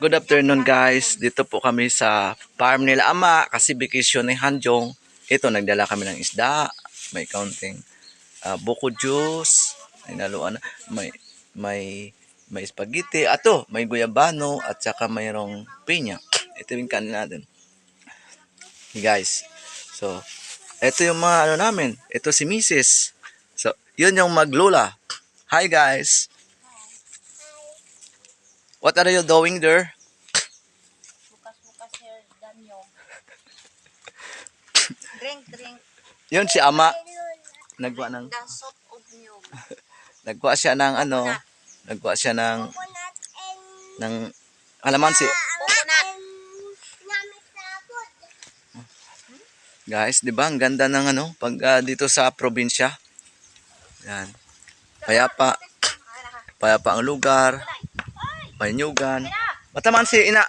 Good afternoon guys. Dito po kami sa farm nila ama kasi vacation ni Hanjong. Ito nagdala kami ng isda, may counting buko juice, may naluan, may spaghetti, ato, may guyabano at saka mayroong pinya. Ito yung kanin natin. Guys. So, ito yung mga ano namin. Ito si Mrs. So, yun yung maglula. Hi guys. What are you doing there? Bukas-bukas here, danyo. Drink. Yun si ama. Nagwa ng The soup of niyog. nagwa siya ng ano, nagwa siya ng kalamansi. Coconut. Guys, 'di ba? Ang ganda ng ano pag dito sa probinsya. Yan. Payapa ang lugar. Panyugan. Mataman si ina.